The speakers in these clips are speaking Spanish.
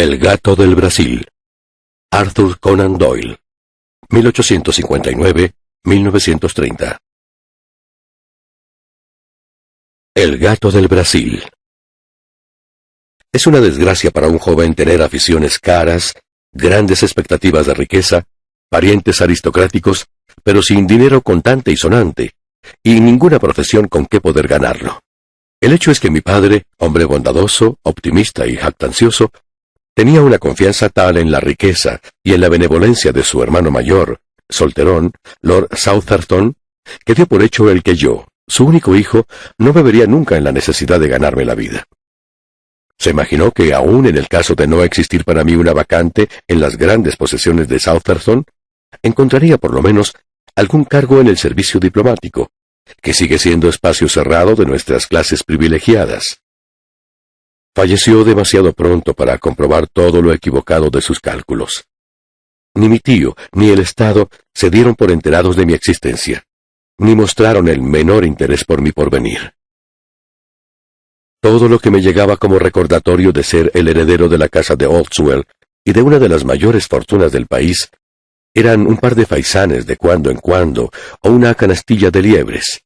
El gato del Brasil. Arthur Conan Doyle. 1859-1930. El gato del Brasil. Es una desgracia para un joven tener aficiones caras, grandes expectativas de riqueza, parientes aristocráticos, pero sin dinero contante y sonante, y ninguna profesión con que poder ganarlo. El hecho es que mi padre, hombre bondadoso, optimista y jactancioso, tenía una confianza tal en la riqueza y en la benevolencia de su hermano mayor, solterón, Lord Southampton, que dio por hecho el que yo, su único hijo, no me vería nunca en la necesidad de ganarme la vida. Se imaginó que aun en el caso de no existir para mí una vacante en las grandes posesiones de Southampton, encontraría por lo menos algún cargo en el servicio diplomático, que sigue siendo espacio cerrado de nuestras clases privilegiadas. Falleció demasiado pronto para comprobar todo lo equivocado de sus cálculos. Ni mi tío ni el Estado se dieron por enterados de mi existencia, ni mostraron el menor interés por mi porvenir. Todo lo que me llegaba como recordatorio de ser el heredero de la casa de Holtzwell y de una de las mayores fortunas del país eran un par de faisanes de cuando en cuando o una canastilla de liebres.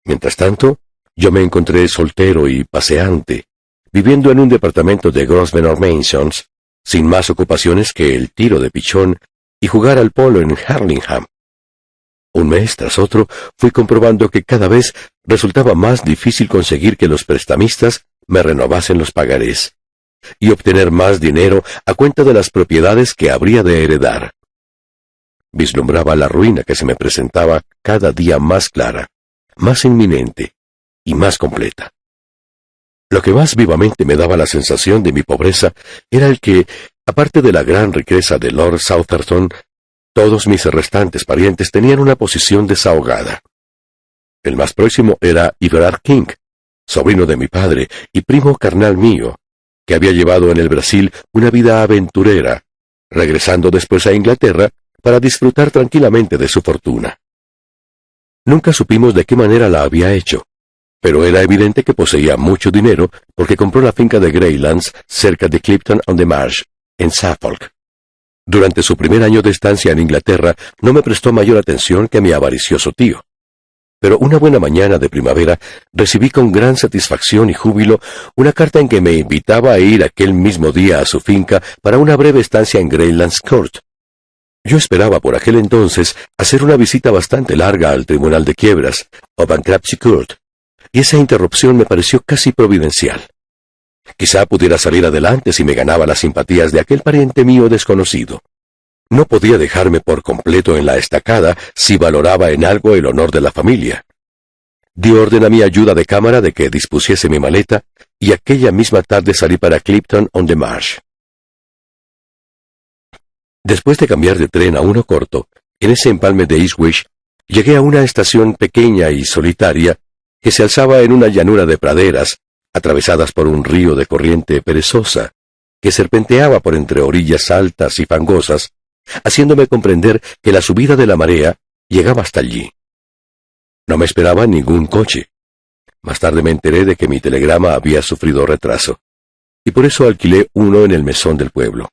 Mientras tanto, yo me encontré soltero y paseante, viviendo en un departamento de Grosvenor Mansions, sin más ocupaciones que el tiro de pichón y jugar al polo en Hurlingham. Un mes tras otro fui comprobando que cada vez resultaba más difícil conseguir que los prestamistas me renovasen los pagarés, y obtener más dinero a cuenta de las propiedades que habría de heredar. Vislumbraba la ruina que se me presentaba cada día más clara, más inminente y más completa. Lo que más vivamente me daba la sensación de mi pobreza era el que, aparte de la gran riqueza de Lord Southampton, todos mis restantes parientes tenían una posición desahogada. El más próximo era Everard King, sobrino de mi padre y primo carnal mío, que había llevado en el Brasil una vida aventurera, regresando después a Inglaterra para disfrutar tranquilamente de su fortuna. Nunca supimos de qué manera la había hecho, pero era evidente que poseía mucho dinero porque compró la finca de Greylands cerca de Clipton-on-the-Marsh, en Suffolk. Durante su primer año de estancia en Inglaterra no me prestó mayor atención que a mi avaricioso tío. Pero una buena mañana de primavera recibí con gran satisfacción y júbilo una carta en que me invitaba a ir aquel mismo día a su finca para una breve estancia en Greylands Court. Yo esperaba por aquel entonces hacer una visita bastante larga al Tribunal de Quiebras, o Bankruptcy Court, y esa interrupción me pareció casi providencial. Quizá pudiera salir adelante si me ganaba las simpatías de aquel pariente mío desconocido. No podía dejarme por completo en la estacada si valoraba en algo el honor de la familia. Di orden a mi ayuda de cámara de que dispusiese mi maleta, y aquella misma tarde salí para Clipton-on-the-Marsh. Después de cambiar de tren a uno corto, en ese empalme de Ipswich, llegué a una estación pequeña y solitaria que se alzaba en una llanura de praderas, atravesadas por un río de corriente perezosa, que serpenteaba por entre orillas altas y fangosas, haciéndome comprender que la subida de la marea llegaba hasta allí. No me esperaba ningún coche. Más tarde me enteré de que mi telegrama había sufrido retraso, y por eso alquilé uno en el mesón del pueblo.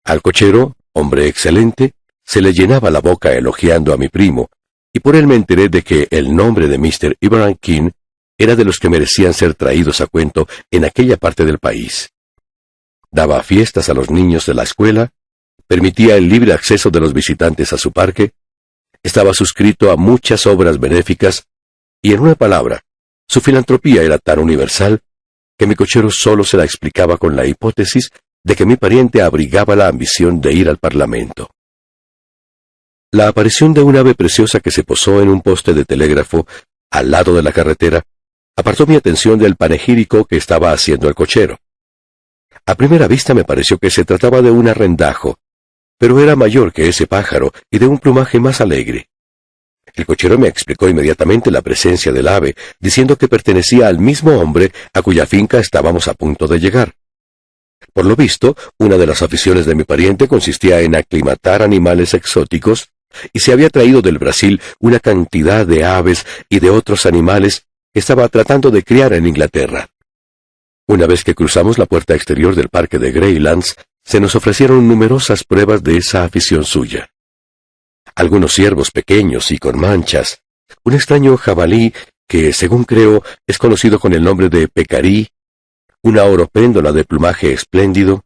Al cochero, hombre excelente, se le llenaba la boca elogiando a mi primo, y por él me enteré de que el nombre de Mr. Everard King era de los que merecían ser traídos a cuento en aquella parte del país. Daba fiestas a los niños de la escuela, permitía el libre acceso de los visitantes a su parque, estaba suscrito a muchas obras benéficas, y en una palabra, su filantropía era tan universal que mi cochero solo se la explicaba con la hipótesis de que mi pariente abrigaba la ambición de ir al Parlamento. La aparición de un ave preciosa que se posó en un poste de telégrafo al lado de la carretera apartó mi atención del panegírico que estaba haciendo el cochero. A primera vista me pareció que se trataba de un arrendajo, pero era mayor que ese pájaro y de un plumaje más alegre. El cochero me explicó inmediatamente la presencia del ave, diciendo que pertenecía al mismo hombre a cuya finca estábamos a punto de llegar. Por lo visto, una de las aficiones de mi pariente consistía en aclimatar animales exóticos, y se había traído del Brasil una cantidad de aves y de otros animales que estaba tratando de criar en Inglaterra. Una vez que cruzamos la puerta exterior del parque de Greylands, se nos ofrecieron numerosas pruebas de esa afición suya. Algunos ciervos pequeños y con manchas, un extraño jabalí que, según creo, es conocido con el nombre de pecarí, una oropéndola de plumaje espléndido,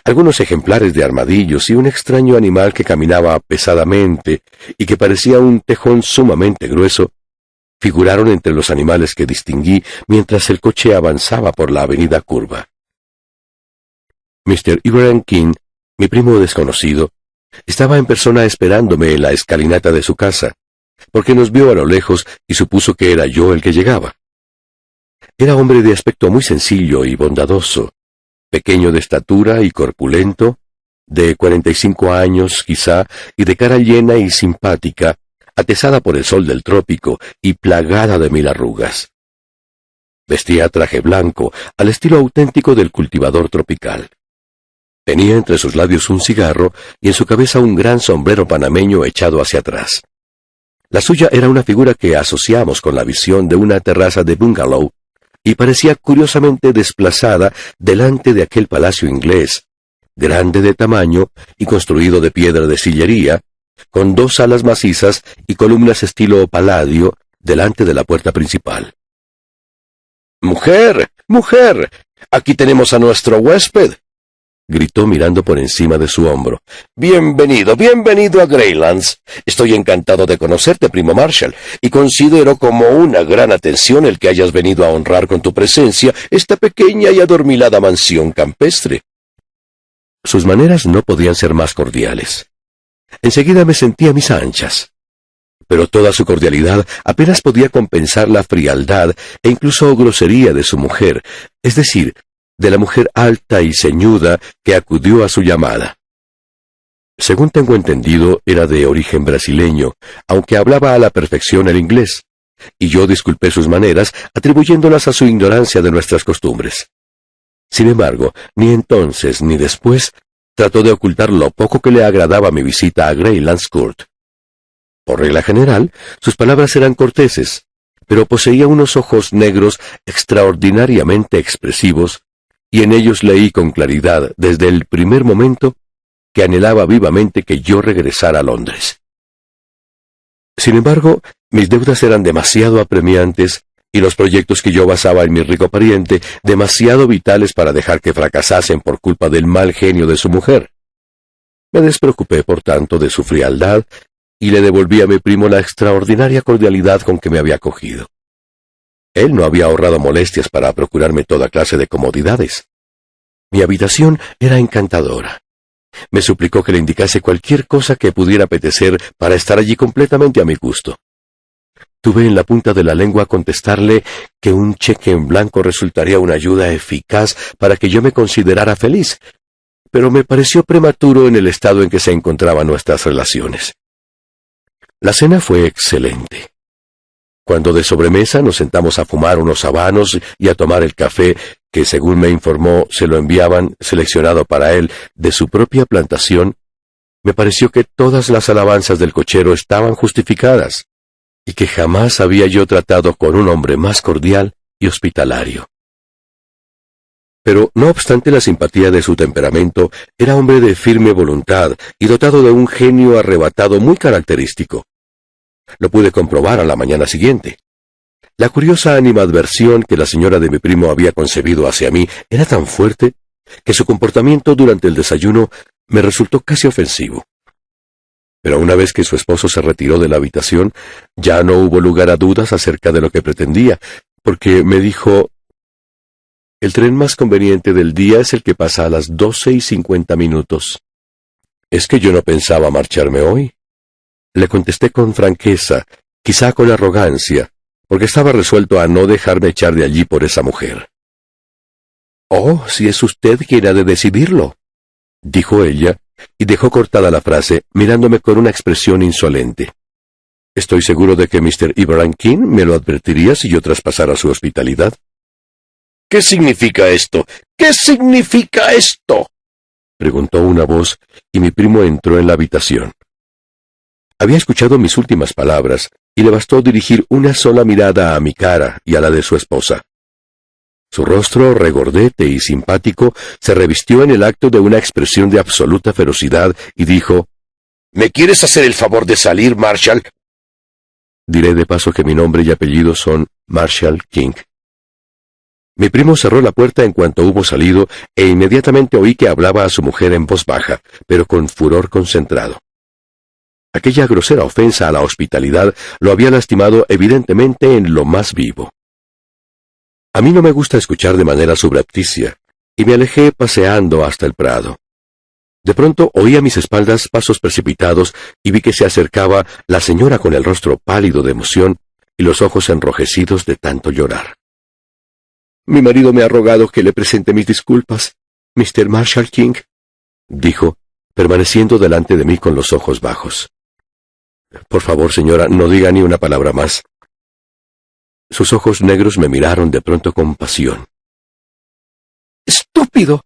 algunos ejemplares de armadillos y un extraño animal que caminaba pesadamente y que parecía un tejón sumamente grueso, figuraron entre los animales que distinguí mientras el coche avanzaba por la avenida curva. Mr. Ibrahim King, mi primo desconocido, estaba en persona esperándome en la escalinata de su casa, porque nos vio a lo lejos y supuso que era yo el que llegaba. Era hombre de aspecto muy sencillo y bondadoso, pequeño de estatura y corpulento, de 45 años quizá, y de cara llena y simpática, atezada por el sol del trópico y plagada de 1000 arrugas. Vestía traje blanco, al estilo auténtico del cultivador tropical. Tenía entre sus labios un cigarro y en su cabeza un gran sombrero panameño echado hacia atrás. La suya era una figura que asociamos con la visión de una terraza de bungalow y parecía curiosamente desplazada delante de aquel palacio inglés, grande de tamaño y construido de piedra de sillería, con 2 salas macizas y columnas estilo Palladio delante de la puerta principal. «¡Mujer! ¡Mujer! Aquí tenemos a nuestro huésped», gritó mirando por encima de su hombro. «Bienvenido, bienvenido a Greylands. Estoy encantado de conocerte, primo Marshall, y considero como una gran atención el que hayas venido a honrar con tu presencia esta pequeña y adormilada mansión campestre». Sus maneras no podían ser más cordiales. Enseguida me sentí a mis anchas. Pero toda su cordialidad apenas podía compensar la frialdad e incluso grosería de su mujer, es decir, de la mujer alta y ceñuda que acudió a su llamada. Según tengo entendido, era de origen brasileño, aunque hablaba a la perfección el inglés, y yo disculpé sus maneras atribuyéndolas a su ignorancia de nuestras costumbres. Sin embargo, ni entonces ni después trató de ocultar lo poco que le agradaba mi visita a Greylands Court. Por regla general, sus palabras eran corteses, pero poseía unos ojos negros extraordinariamente expresivos, y en ellos leí con claridad, desde el primer momento, que anhelaba vivamente que yo regresara a Londres. Sin embargo, mis deudas eran demasiado apremiantes, y los proyectos que yo basaba en mi rico pariente demasiado vitales para dejar que fracasasen por culpa del mal genio de su mujer. Me despreocupé, por tanto, de su frialdad, y le devolví a mi primo la extraordinaria cordialidad con que me había acogido. Él no había ahorrado molestias para procurarme toda clase de comodidades. Mi habitación era encantadora. Me suplicó que le indicase cualquier cosa que pudiera apetecer para estar allí completamente a mi gusto. Tuve en la punta de la lengua contestarle que un cheque en blanco resultaría una ayuda eficaz para que yo me considerara feliz, pero me pareció prematuro en el estado en que se encontraban nuestras relaciones. La cena fue excelente. Cuando de sobremesa nos sentamos a fumar unos habanos y a tomar el café, que según me informó se lo enviaban, seleccionado para él, de su propia plantación, me pareció que todas las alabanzas del cochero estaban justificadas, y que jamás había yo tratado con un hombre más cordial y hospitalario. Pero, no obstante la simpatía de su temperamento, era hombre de firme voluntad y dotado de un genio arrebatado muy característico. Lo pude comprobar a la mañana siguiente. La curiosa animadversión que la señora de mi primo había concebido hacia mí era tan fuerte que su comportamiento durante el desayuno me resultó casi ofensivo. Pero una vez que su esposo se retiró de la habitación, ya no hubo lugar a dudas acerca de lo que pretendía, porque me dijo: «El tren más conveniente del día es el que pasa a las 12:50. «Es que yo no pensaba marcharme hoy», le contesté con franqueza, quizá con arrogancia, porque estaba resuelto a no dejarme echar de allí por esa mujer. «Oh, si es usted quien ha de decidirlo», dijo ella, y dejó cortada la frase, mirándome con una expresión insolente. «Estoy seguro de que Mr. Ibrahim King me lo advertiría si yo traspasara su hospitalidad». «¿Qué significa esto? ¿Qué significa esto?», preguntó una voz, y mi primo entró en la habitación. Había escuchado mis últimas palabras, y le bastó dirigir una sola mirada a mi cara y a la de su esposa. Su rostro, regordete y simpático, se revistió en el acto de una expresión de absoluta ferocidad y dijo: ¿Me quieres hacer el favor de salir, Marshall? Diré de paso que mi nombre y apellido son Marshall King. Mi primo cerró la puerta en cuanto hubo salido e inmediatamente oí que hablaba a su mujer en voz baja, pero con furor concentrado. Aquella grosera ofensa a la hospitalidad lo había lastimado evidentemente en lo más vivo. A mí no me gusta escuchar de manera subrepticia, y me alejé paseando hasta el prado. De pronto oí a mis espaldas pasos precipitados y vi que se acercaba la señora con el rostro pálido de emoción y los ojos enrojecidos de tanto llorar. «Mi marido me ha rogado que le presente mis disculpas, Mr. Marshall King», dijo, permaneciendo delante de mí con los ojos bajos. «Por favor, señora, no diga ni una palabra más». Sus ojos negros me miraron de pronto con pasión. «¡Estúpido!»,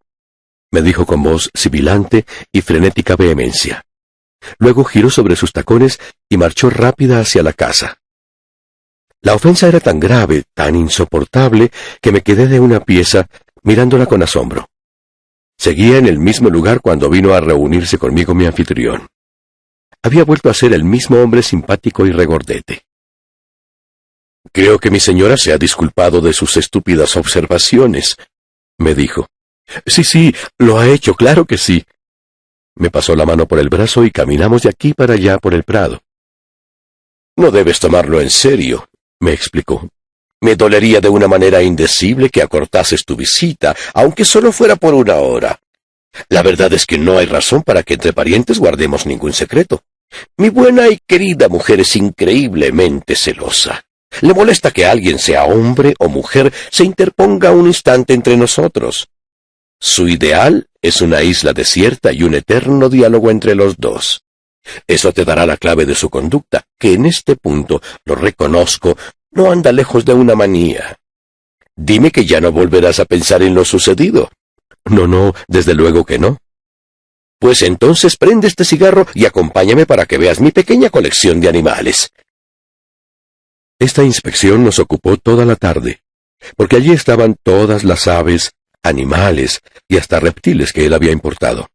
me dijo con voz sibilante y frenética vehemencia. Luego giró sobre sus tacones y marchó rápida hacia la casa. La ofensa era tan grave, tan insoportable, que me quedé de una pieza, mirándola con asombro. Seguía en el mismo lugar cuando vino a reunirse conmigo mi anfitrión. Había vuelto a ser el mismo hombre simpático y regordete. «Creo que mi señora se ha disculpado de sus estúpidas observaciones», me dijo. «Sí, lo ha hecho, claro que sí». Me pasó la mano por el brazo y caminamos de aquí para allá por el prado. «No debes tomarlo en serio», me explicó. «Me dolería de una manera indecible que acortases tu visita, aunque solo fuera por una hora. La verdad es que no hay razón para que entre parientes guardemos ningún secreto. Mi buena y querida mujer es increíblemente celosa. Le molesta que alguien, sea hombre o mujer, se interponga un instante entre nosotros. Su ideal es una isla desierta y un eterno diálogo entre los dos. Eso te dará la clave de su conducta, que en este punto, lo reconozco, no anda lejos de una manía. Dime que ya no volverás a pensar en lo sucedido». «No, desde luego que no». «Pues entonces prende este cigarro y acompáñame para que veas mi pequeña colección de animales». Esta inspección nos ocupó toda la tarde, porque allí estaban todas las aves, animales y hasta reptiles que él había importado.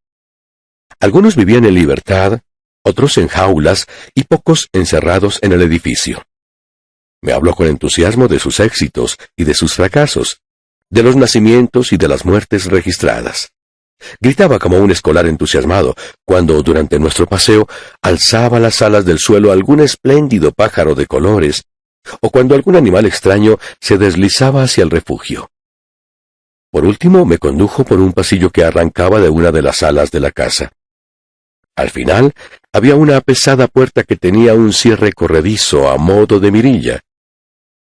Algunos vivían en libertad, otros en jaulas y pocos encerrados en el edificio. Me habló con entusiasmo de sus éxitos y de sus fracasos, de los nacimientos y de las muertes registradas. Gritaba como un escolar entusiasmado cuando, durante nuestro paseo, alzaba las alas del suelo algún espléndido pájaro de colores, o cuando algún animal extraño se deslizaba hacia el refugio. Por último, me condujo por un pasillo que arrancaba de una de las salas de la casa. Al final, había una pesada puerta que tenía un cierre corredizo a modo de mirilla.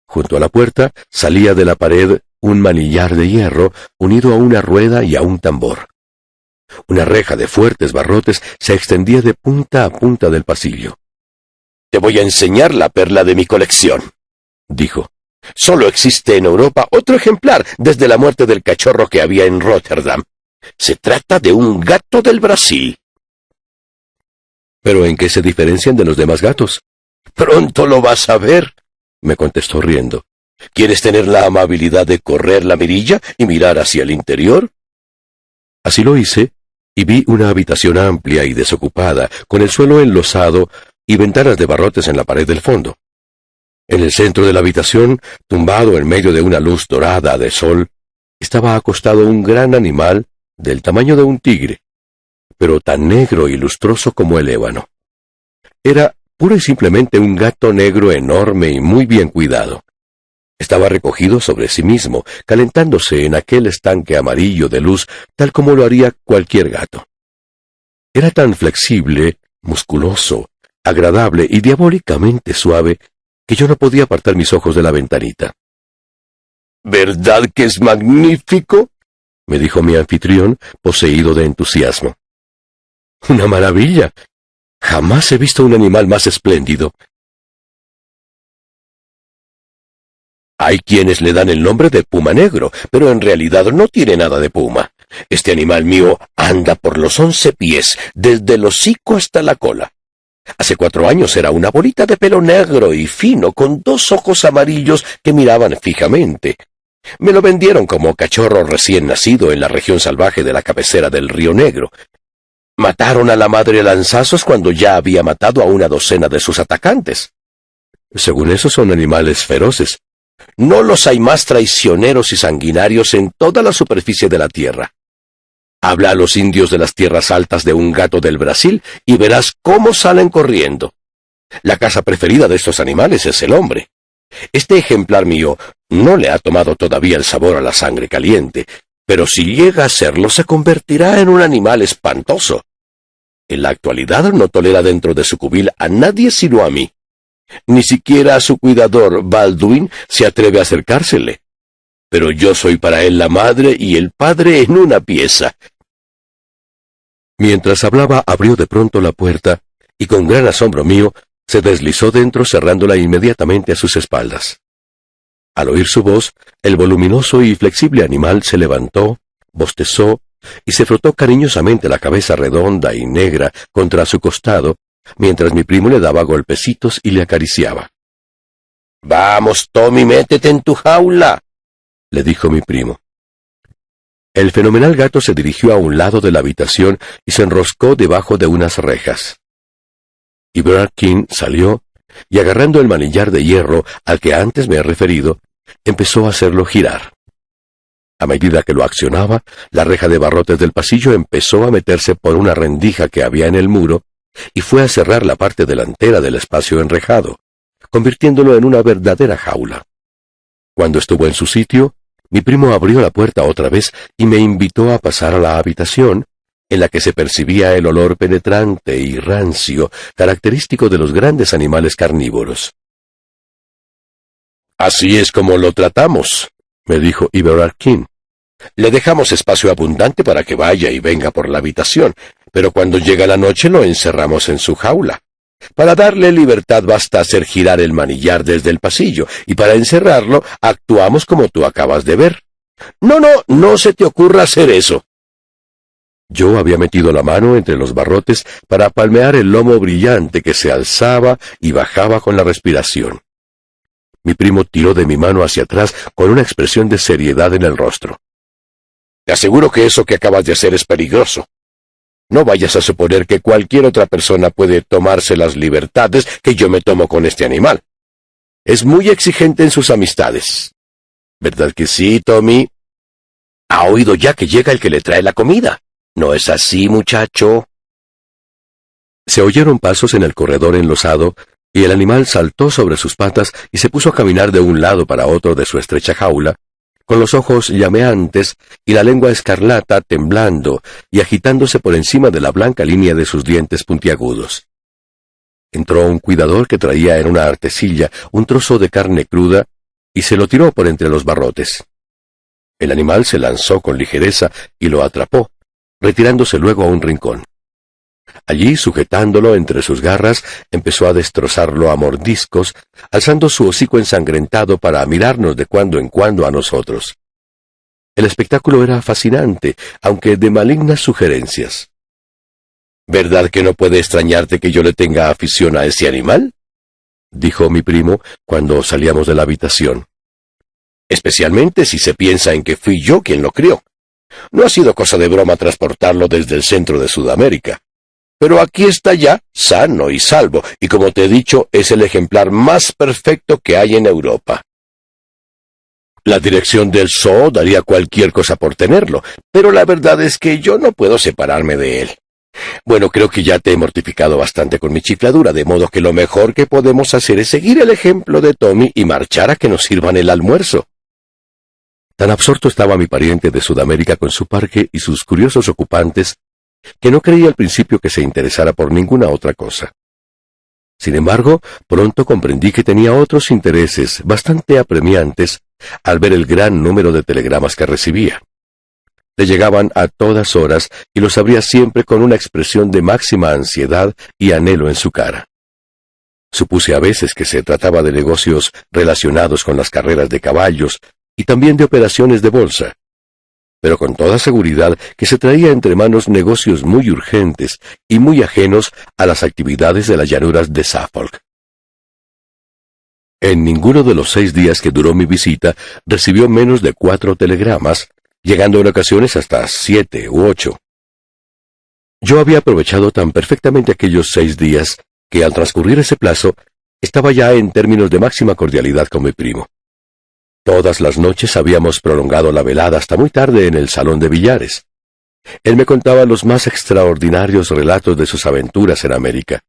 Junto a la puerta salía de la pared un manillar de hierro unido a una rueda y a un tambor. Una reja de fuertes barrotes se extendía de punta a punta del pasillo. «Te voy a enseñar la perla de mi colección», dijo. «Solo existe en Europa otro ejemplar desde la muerte del cachorro que había en Rotterdam. Se trata de un gato del Brasil». «¿Pero en qué se diferencian de los demás gatos?» «Pronto lo vas a ver», me contestó riendo. «¿Quieres tener la amabilidad de correr la mirilla y mirar hacia el interior?» Así lo hice, y vi una habitación amplia y desocupada, con el suelo enlosado y ventanas de barrotes en la pared del fondo. En el centro de la habitación, tumbado en medio de una luz dorada de sol, estaba acostado un gran animal del tamaño de un tigre, pero tan negro y lustroso como el ébano. Era pura y simplemente un gato negro enorme y muy bien cuidado. Estaba recogido sobre sí mismo, calentándose en aquel estanque amarillo de luz, tal como lo haría cualquier gato. Era tan flexible, musculoso, agradable y diabólicamente suave, que yo no podía apartar mis ojos de la ventanita. «¿Verdad que es magnífico?», me dijo mi anfitrión, poseído de entusiasmo. «Una maravilla. Jamás he visto un animal más espléndido». Hay quienes le dan el nombre de puma negro, pero en realidad no tiene nada de puma. Este animal mío anda por los 11 pies, desde el hocico hasta la cola. Hace 4 años era una bolita de pelo negro y fino, con 2 ojos amarillos que miraban fijamente. Me lo vendieron como cachorro recién nacido en la región salvaje de la cabecera del Río Negro. Mataron a la madre a lanzazos cuando ya había matado a una docena de sus atacantes. Según eso, son animales feroces. No los hay más traicioneros y sanguinarios en toda la superficie de la tierra. Habla a los indios de las tierras altas de un gato del Brasil y verás cómo salen corriendo. La caza preferida de estos animales es el hombre. Este ejemplar mío no le ha tomado todavía el sabor a la sangre caliente, pero si llega a serlo se convertirá en un animal espantoso. En la actualidad no tolera dentro de su cubil a nadie sino a mí. Ni siquiera a su cuidador, Baldwin, se atreve a acercársele. Pero yo soy para él la madre y el padre en una pieza. Mientras hablaba, abrió de pronto la puerta, y con gran asombro mío, se deslizó dentro cerrándola inmediatamente a sus espaldas. Al oír su voz, el voluminoso y flexible animal se levantó, bostezó, y se frotó cariñosamente la cabeza redonda y negra contra su costado, mientras mi primo le daba golpecitos y le acariciaba. «Vamos, Tommy, métete en tu jaula», le dijo mi primo. El fenomenal gato se dirigió a un lado de la habitación y se enroscó debajo de unas rejas. Eberhard King salió y, agarrando el manillar de hierro al que antes me he referido, empezó a hacerlo girar. A medida que lo accionaba, la reja de barrotes del pasillo empezó a meterse por una rendija que había en el muro y fue a cerrar la parte delantera del espacio enrejado, convirtiéndolo en una verdadera jaula. Cuando estuvo en su sitio, mi primo abrió la puerta otra vez y me invitó a pasar a la habitación, en la que se percibía el olor penetrante y rancio, característico de los grandes animales carnívoros. «Así es como lo tratamos», me dijo Eberhard King. «Le dejamos espacio abundante para que vaya y venga por la habitación, pero cuando llega la noche lo encerramos en su jaula. Para darle libertad basta hacer girar el manillar desde el pasillo, y para encerrarlo actuamos como tú acabas de ver. No se te ocurra hacer eso». Yo había metido la mano entre los barrotes para palmear el lomo brillante que se alzaba y bajaba con la respiración. Mi primo tiró de mi mano hacia atrás con una expresión de seriedad en el rostro. «Te aseguro que eso que acabas de hacer es peligroso. No vayas a suponer que cualquier otra persona puede tomarse las libertades que yo me tomo con este animal. Es muy exigente en sus amistades. ¿Verdad que sí, Tommy? Ha oído ya que llega el que le trae la comida. ¿No es así, muchacho?» Se oyeron pasos en el corredor enlosado, y el animal saltó sobre sus patas y se puso a caminar de un lado para otro de su estrecha jaula, con los ojos llameantes y la lengua escarlata temblando y agitándose por encima de la blanca línea de sus dientes puntiagudos. Entró un cuidador que traía en una artesilla un trozo de carne cruda y se lo tiró por entre los barrotes. El animal se lanzó con ligereza y lo atrapó, retirándose luego a un rincón. Allí, sujetándolo entre sus garras, empezó a destrozarlo a mordiscos, alzando su hocico ensangrentado para mirarnos de cuando en cuando a nosotros. El espectáculo era fascinante, aunque de malignas sugerencias. «¿Verdad que no puede extrañarte que yo le tenga afición a ese animal?», dijo mi primo cuando salíamos de la habitación. «Especialmente si se piensa en que fui yo quien lo crió. No ha sido cosa de broma transportarlo desde el centro de Sudamérica. Pero aquí está ya, sano y salvo, y como te he dicho, es el ejemplar más perfecto que hay en Europa. La dirección del zoo daría cualquier cosa por tenerlo, pero la verdad es que yo no puedo separarme de él. Bueno, creo que ya te he mortificado bastante con mi chifladura, de modo que lo mejor que podemos hacer es seguir el ejemplo de Tommy y marchar a que nos sirvan el almuerzo». Tan absorto estaba mi pariente de Sudamérica con su parque y sus curiosos ocupantes, que no creí al principio que se interesara por ninguna otra cosa. Sin embargo, pronto comprendí que tenía otros intereses bastante apremiantes al ver el gran número de telegramas que recibía. Le llegaban a todas horas y los abría siempre con una expresión de máxima ansiedad y anhelo en su cara. Supuse a veces que se trataba de negocios relacionados con las carreras de caballos y también de operaciones de bolsa, pero con toda seguridad que se traía entre manos negocios muy urgentes y muy ajenos a las actividades de las llanuras de Suffolk. En ninguno de los 6 días que duró mi visita recibió menos de 4 telegramas, llegando en ocasiones hasta 7 u 8. Yo había aprovechado tan perfectamente aquellos 6 días que al transcurrir ese plazo estaba ya en términos de máxima cordialidad con mi primo. Todas las noches habíamos prolongado la velada hasta muy tarde en el salón de billares. Él me contaba los más extraordinarios relatos de sus aventuras en América.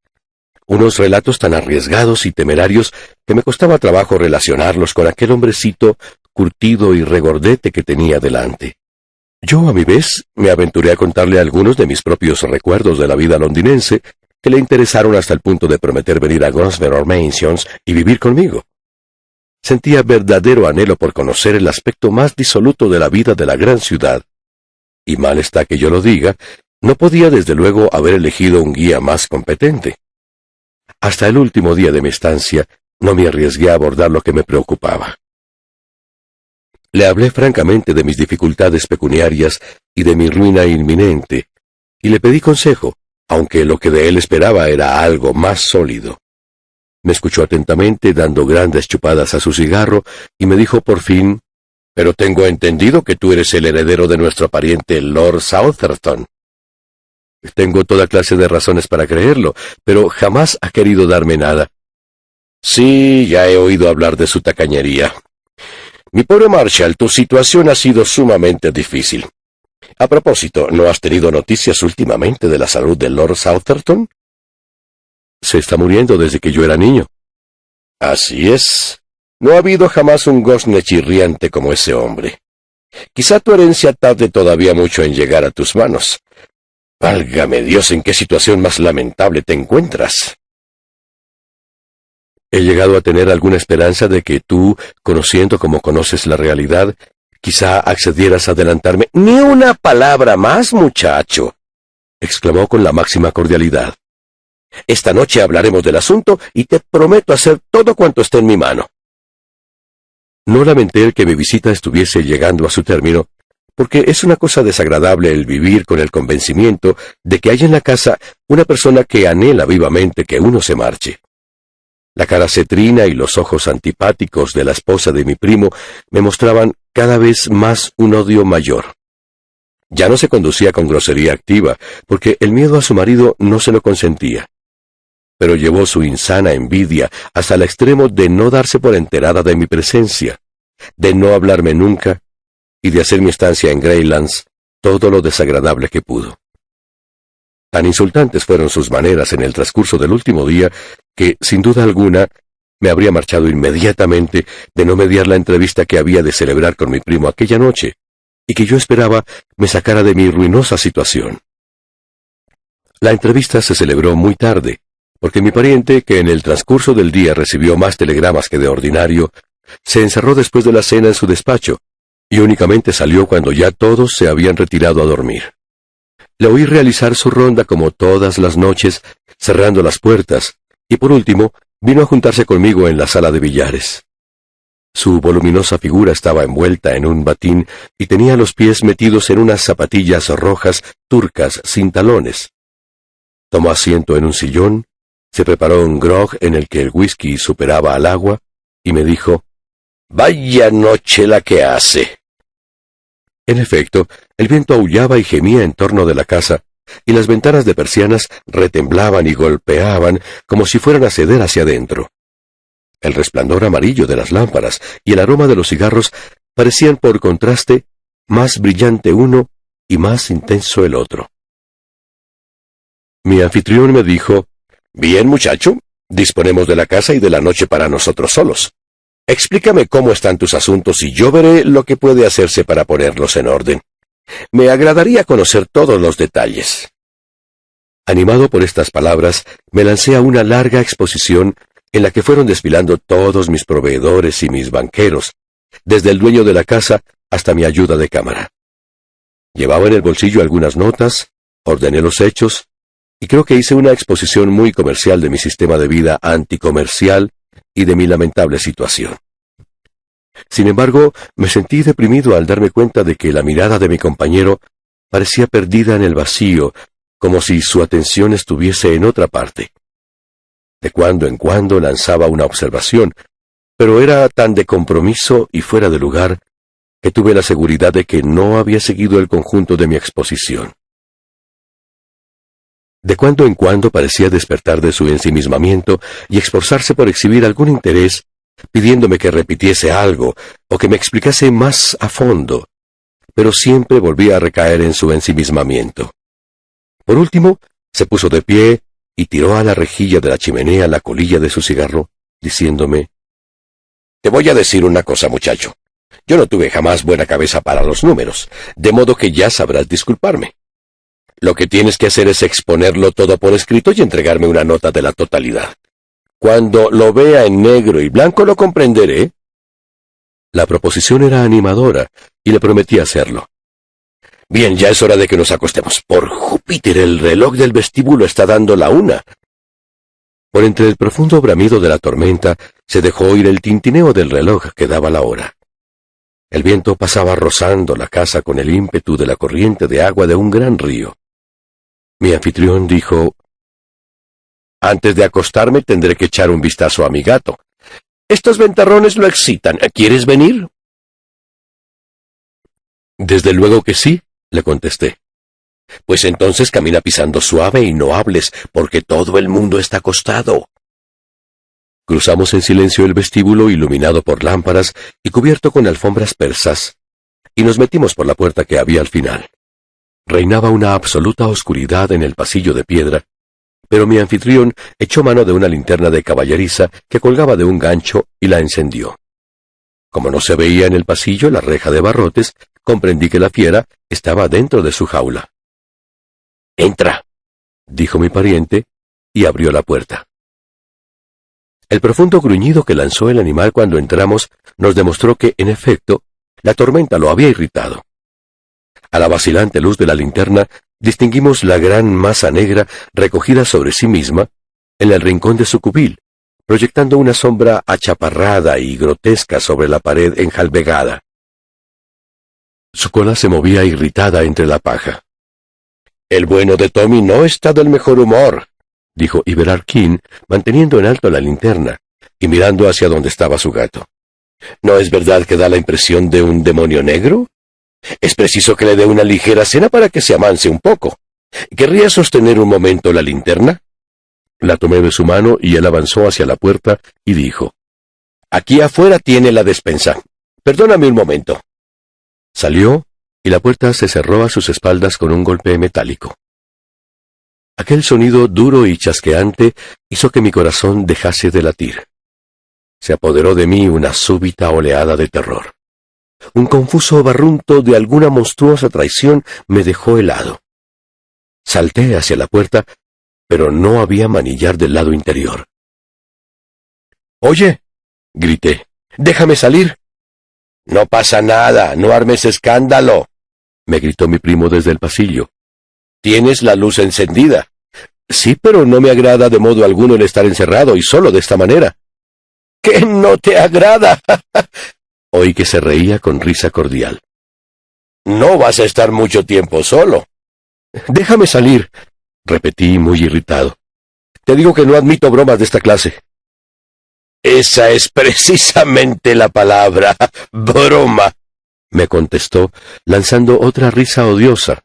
Unos relatos tan arriesgados y temerarios que me costaba trabajo relacionarlos con aquel hombrecito curtido y regordete que tenía delante. Yo, a mi vez, me aventuré a contarle algunos de mis propios recuerdos de la vida londinense, que le interesaron hasta el punto de prometer venir a Grosvenor Mansions y vivir conmigo. Sentía verdadero anhelo por conocer el aspecto más disoluto de la vida de la gran ciudad. Y mal está que yo lo diga, no podía desde luego haber elegido un guía más competente. Hasta el último día de mi estancia, no me arriesgué a abordar lo que me preocupaba. Le hablé francamente de mis dificultades pecuniarias y de mi ruina inminente, y le pedí consejo, aunque lo que de él esperaba era algo más sólido. Me escuchó atentamente, dando grandes chupadas a su cigarro, y me dijo por fin: «Pero tengo entendido que tú eres el heredero de nuestro pariente Lord Southerton». «Tengo toda clase de razones para creerlo, pero jamás ha querido darme nada». «Sí, ya he oído hablar de su tacañería. Mi pobre Marshall, tu situación ha sido sumamente difícil. A propósito, ¿no has tenido noticias últimamente de la salud de Lord Southerton?» «Se está muriendo desde que yo era niño». «Así es. No ha habido jamás un gozne chirriante como ese hombre. Quizá tu herencia tarde todavía mucho en llegar a tus manos. Válgame Dios, ¿en qué situación más lamentable te encuentras?» «He llegado a tener alguna esperanza de que tú, conociendo como conoces la realidad, quizá accedieras a adelantarme». «Ni una palabra más, muchacho», exclamó con la máxima cordialidad. «Esta noche hablaremos del asunto y te prometo hacer todo cuanto esté en mi mano». No lamenté el que mi visita estuviese llegando a su término, porque es una cosa desagradable el vivir con el convencimiento de que hay en la casa una persona que anhela vivamente que uno se marche. La cara cetrina y los ojos antipáticos de la esposa de mi primo me mostraban cada vez más un odio mayor. Ya no se conducía con grosería activa, porque el miedo a su marido no se lo consentía. Pero llevó su insana envidia hasta el extremo de no darse por enterada de mi presencia, de no hablarme nunca, y de hacer mi estancia en Greylands todo lo desagradable que pudo. Tan insultantes fueron sus maneras en el transcurso del último día que, sin duda alguna, me habría marchado inmediatamente de no mediar la entrevista que había de celebrar con mi primo aquella noche, y que yo esperaba me sacara de mi ruinosa situación. La entrevista se celebró muy tarde, porque mi pariente, que en el transcurso del día recibió más telegramas que de ordinario, se encerró después de la cena en su despacho, y únicamente salió cuando ya todos se habían retirado a dormir. Le oí realizar su ronda como todas las noches, cerrando las puertas, y por último vino a juntarse conmigo en la sala de billares. Su voluminosa figura estaba envuelta en un batín y tenía los pies metidos en unas zapatillas rojas turcas sin talones. Tomó asiento en un sillón, se preparó un grog en el que el whisky superaba al agua, y me dijo: «Vaya noche la que hace». En efecto, el viento aullaba y gemía en torno de la casa, y las ventanas de persianas retemblaban y golpeaban como si fueran a ceder hacia adentro. El resplandor amarillo de las lámparas y el aroma de los cigarros parecían por contraste más brillante uno y más intenso el otro. Mi anfitrión me dijo: «Bien, muchacho, disponemos de la casa y de la noche para nosotros solos. Explícame cómo están tus asuntos y yo veré lo que puede hacerse para ponerlos en orden. Me agradaría conocer todos los detalles». Animado por estas palabras, me lancé a una larga exposición en la que fueron desfilando todos mis proveedores y mis banqueros, desde el dueño de la casa hasta mi ayuda de cámara. Llevaba en el bolsillo algunas notas, ordené los hechos, y creo que hice una exposición muy comercial de mi sistema de vida anticomercial y de mi lamentable situación. Sin embargo, me sentí deprimido al darme cuenta de que la mirada de mi compañero parecía perdida en el vacío, como si su atención estuviese en otra parte. De cuando en cuando lanzaba una observación, pero era tan de compromiso y fuera de lugar que tuve la seguridad de que no había seguido el conjunto de mi exposición. De cuando en cuando parecía despertar de su ensimismamiento y esforzarse por exhibir algún interés, pidiéndome que repitiese algo o que me explicase más a fondo, pero siempre volvía a recaer en su ensimismamiento. Por último, se puso de pie y tiró a la rejilla de la chimenea la colilla de su cigarro, diciéndome: «Te voy a decir una cosa, muchacho. Yo no tuve jamás buena cabeza para los números, de modo que ya sabrás disculparme. Lo que tienes que hacer es exponerlo todo por escrito y entregarme una nota de la totalidad. Cuando lo vea en negro y blanco lo comprenderé». La proposición era animadora y le prometí hacerlo. «Bien, ya es hora de que nos acostemos. Por Júpiter, el reloj del vestíbulo está dando la 1». Por entre el profundo bramido de la tormenta se dejó oír el tintineo del reloj que daba la hora. El viento pasaba rozando la casa con el ímpetu de la corriente de agua de un gran río. Mi anfitrión dijo: «Antes de acostarme tendré que echar un vistazo a mi gato. Estos ventarrones lo excitan. ¿Quieres venir?» «Desde luego que sí», le contesté. «Pues entonces camina pisando suave y no hables, porque todo el mundo está acostado». Cruzamos en silencio el vestíbulo iluminado por lámparas y cubierto con alfombras persas, y nos metimos por la puerta que había al final. Reinaba una absoluta oscuridad en el pasillo de piedra, pero mi anfitrión echó mano de una linterna de caballeriza que colgaba de un gancho y la encendió. Como no se veía en el pasillo la reja de barrotes, comprendí que la fiera estaba dentro de su jaula. «Entra», dijo mi pariente, y abrió la puerta. El profundo gruñido que lanzó el animal cuando entramos nos demostró que, en efecto, la tormenta lo había irritado. A la vacilante luz de la linterna distinguimos la gran masa negra recogida sobre sí misma en el rincón de su cubil, proyectando una sombra achaparrada y grotesca sobre la pared enjalbegada. Su cola se movía irritada entre la paja. «El bueno de Tommy no está del mejor humor», dijo Iberard King, manteniendo en alto la linterna y mirando hacia donde estaba su gato. «¿No es verdad que da la impresión de un demonio negro? Es preciso que le dé una ligera cena para que se amanse un poco. ¿Querría sostener un momento la linterna?» La tomé de su mano y él avanzó hacia la puerta y dijo: «Aquí afuera tiene la despensa. Perdóname un momento». Salió y la puerta se cerró a sus espaldas con un golpe metálico. Aquel sonido duro y chasqueante hizo que mi corazón dejase de latir. Se apoderó de mí una súbita oleada de terror. Un confuso barrunto de alguna monstruosa traición me dejó helado. Salté hacia la puerta, pero no había manillar del lado interior. «Oye», grité, «déjame salir». «No pasa nada, no armes escándalo», me gritó mi primo desde el pasillo. «Tienes la luz encendida». «Sí, pero no me agrada de modo alguno el estar encerrado y solo de esta manera». «¿Qué no te agrada?» Oí que se reía con risa cordial. «No vas a estar mucho tiempo solo». «Déjame salir», repetí muy irritado. «Te digo que no admito bromas de esta clase». «Esa es precisamente la palabra, broma», me contestó, lanzando otra risa odiosa.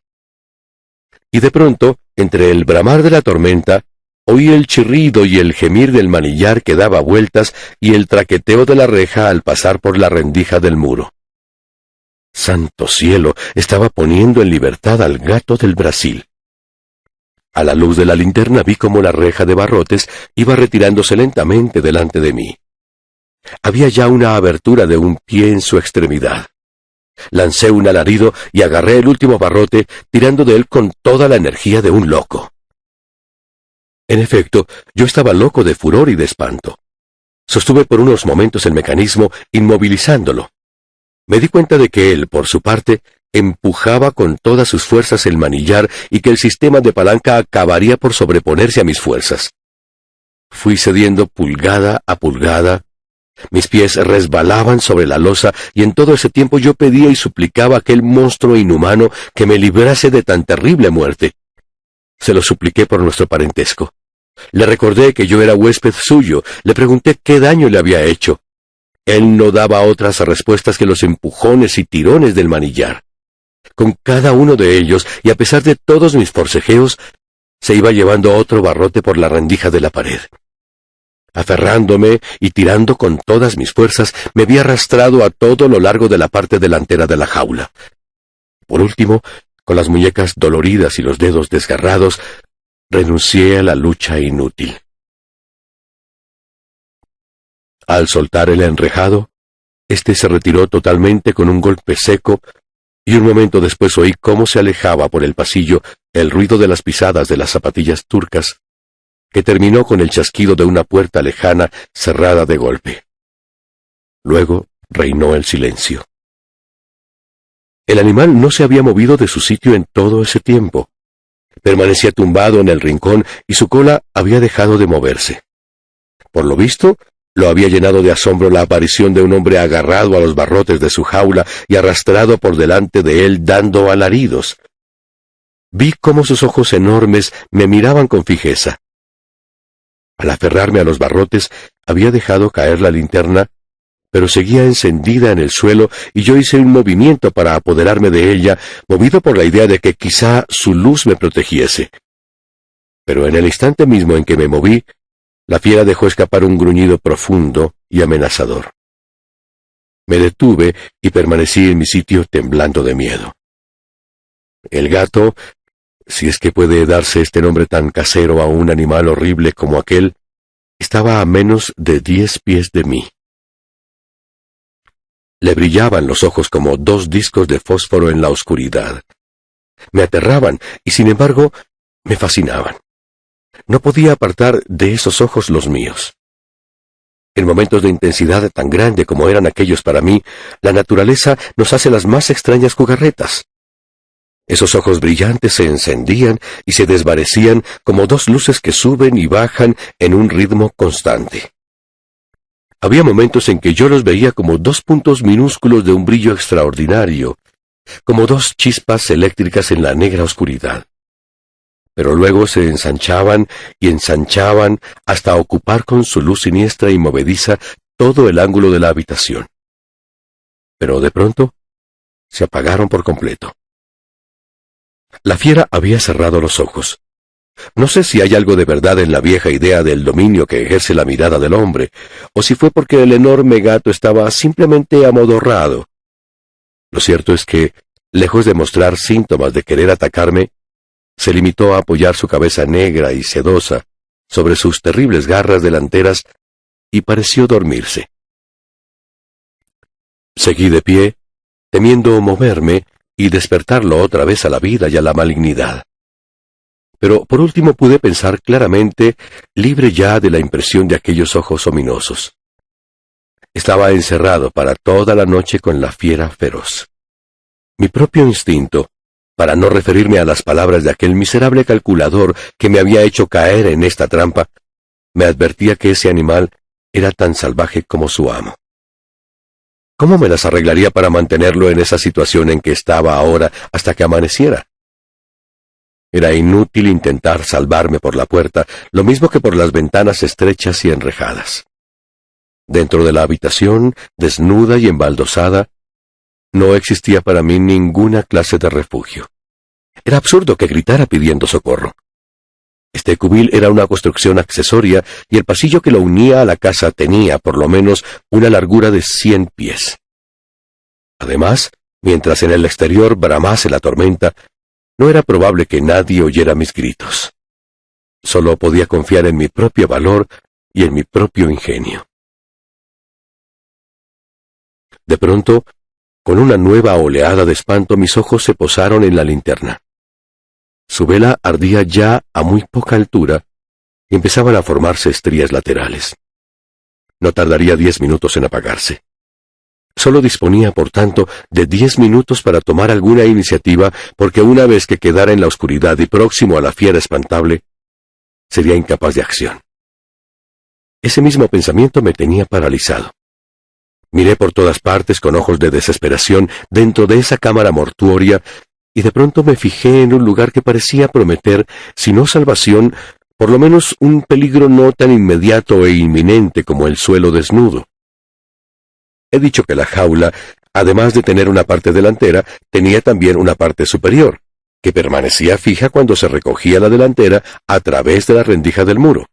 Y de pronto, entre el bramar de la tormenta, oí el chirrido y el gemir del manillar que daba vueltas y el traqueteo de la reja al pasar por la rendija del muro. ¡Santo cielo! Estaba poniendo en libertad al gato del Brasil. A la luz de la linterna vi cómo la reja de barrotes iba retirándose lentamente delante de mí. Había ya una abertura de un pie en su extremidad. Lancé un alarido y agarré el último barrote, tirando de él con toda la energía de un loco. En efecto, yo estaba loco de furor y de espanto. Sostuve por unos momentos el mecanismo, inmovilizándolo. Me di cuenta de que él, por su parte, empujaba con todas sus fuerzas el manillar y que el sistema de palanca acabaría por sobreponerse a mis fuerzas. Fui cediendo pulgada a pulgada. Mis pies resbalaban sobre la losa y en todo ese tiempo yo pedía y suplicaba a aquel monstruo inhumano que me librase de tan terrible muerte. Se lo supliqué por nuestro parentesco. Le recordé que yo era huésped suyo, le pregunté qué daño le había hecho. Él no daba otras respuestas que los empujones y tirones del manillar. Con cada uno de ellos, y a pesar de todos mis forcejeos, se iba llevando otro barrote por la rendija de la pared. Aferrándome y tirando con todas mis fuerzas, me vi arrastrado a todo lo largo de la parte delantera de la jaula. Por último, con las muñecas doloridas y los dedos desgarrados, renuncié a la lucha inútil. Al soltar el enrejado, éste se retiró totalmente con un golpe seco, y un momento después oí cómo se alejaba por el pasillo el ruido de las pisadas de las zapatillas turcas, que terminó con el chasquido de una puerta lejana cerrada de golpe. Luego reinó el silencio. El animal no se había movido de su sitio en todo ese tiempo. Permanecía tumbado en el rincón y su cola había dejado de moverse. Por lo visto, lo había llenado de asombro la aparición de un hombre agarrado a los barrotes de su jaula y arrastrado por delante de él dando alaridos. Vi cómo sus ojos enormes me miraban con fijeza. Al aferrarme a los barrotes, había dejado caer la linterna, pero seguía encendida en el suelo y yo hice un movimiento para apoderarme de ella, movido por la idea de que quizá su luz me protegiese. Pero en el instante mismo en que me moví, la fiera dejó escapar un gruñido profundo y amenazador. Me detuve y permanecí en mi sitio temblando de miedo. El gato, si es que puede darse este nombre tan casero a un animal horrible como aquel, estaba a menos de 10 pies de mí. Le brillaban los ojos como dos discos de fósforo en la oscuridad. Me aterraban y, sin embargo, me fascinaban. No podía apartar de esos ojos los míos. En momentos de intensidad tan grande como eran aquellos para mí, la naturaleza nos hace las más extrañas jugarretas. Esos ojos brillantes se encendían y se desvanecían como dos luces que suben y bajan en un ritmo constante. Había momentos en que yo los veía como dos puntos minúsculos de un brillo extraordinario, como dos chispas eléctricas en la negra oscuridad. Pero luego se ensanchaban y ensanchaban hasta ocupar con su luz siniestra y movediza todo el ángulo de la habitación. Pero de pronto se apagaron por completo. La fiera había cerrado los ojos. No sé si hay algo de verdad en la vieja idea del dominio que ejerce la mirada del hombre, o si fue porque el enorme gato estaba simplemente amodorrado. Lo cierto es que, lejos de mostrar síntomas de querer atacarme, se limitó a apoyar su cabeza negra y sedosa sobre sus terribles garras delanteras y pareció dormirse. Seguí de pie, temiendo moverme y despertarlo otra vez a la vida y a la malignidad. Pero por último pude pensar claramente, libre ya de la impresión de aquellos ojos ominosos. Estaba encerrado para toda la noche con la fiera feroz. Mi propio instinto, para no referirme a las palabras de aquel miserable calculador que me había hecho caer en esta trampa, me advertía que ese animal era tan salvaje como su amo. ¿Cómo me las arreglaría para mantenerlo en esa situación en que estaba ahora hasta que amaneciera? Era inútil intentar salvarme por la puerta, lo mismo que por las ventanas estrechas y enrejadas. Dentro de la habitación, desnuda y embaldosada, no existía para mí ninguna clase de refugio. Era absurdo que gritara pidiendo socorro. Este cubil era una construcción accesoria y el pasillo que lo unía a la casa tenía, por lo menos, una largura de 100 pies. Además, mientras en el exterior bramase la tormenta, no era probable que nadie oyera mis gritos. Solo podía confiar en mi propio valor y en mi propio ingenio. De pronto, con una nueva oleada de espanto, mis ojos se posaron en la linterna. Su vela ardía ya a muy poca altura y empezaban a formarse estrías laterales. No tardaría 10 minutos en apagarse. Solo disponía, por tanto, de 10 minutos para tomar alguna iniciativa, porque una vez que quedara en la oscuridad y próximo a la fiera espantable, sería incapaz de acción. Ese mismo pensamiento me tenía paralizado. Miré por todas partes con ojos de desesperación dentro de esa cámara mortuoria y de pronto me fijé en un lugar que parecía prometer, si no salvación, por lo menos un peligro no tan inmediato e inminente como el suelo desnudo. He dicho que la jaula, además de tener una parte delantera, tenía también una parte superior, que permanecía fija cuando se recogía la delantera a través de la rendija del muro.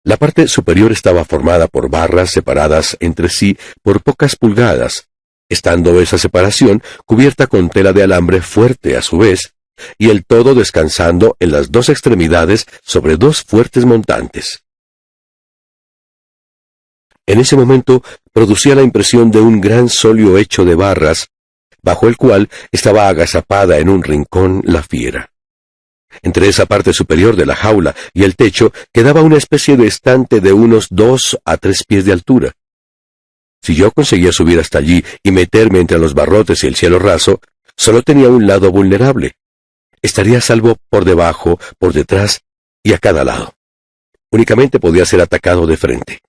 La parte superior estaba formada por barras separadas entre sí por pocas pulgadas, estando esa separación cubierta con tela de alambre fuerte a su vez, y el todo descansando en las dos extremidades sobre dos fuertes montantes. En ese momento producía la impresión de un gran solio hecho de barras, bajo el cual estaba agazapada en un rincón la fiera. Entre esa parte superior de la jaula y el techo quedaba una especie de estante de unos 2 a 3 pies de altura. Si yo conseguía subir hasta allí y meterme entre los barrotes y el cielo raso, solo tenía un lado vulnerable. Estaría a salvo por debajo, por detrás y a cada lado. Únicamente podía ser atacado de frente.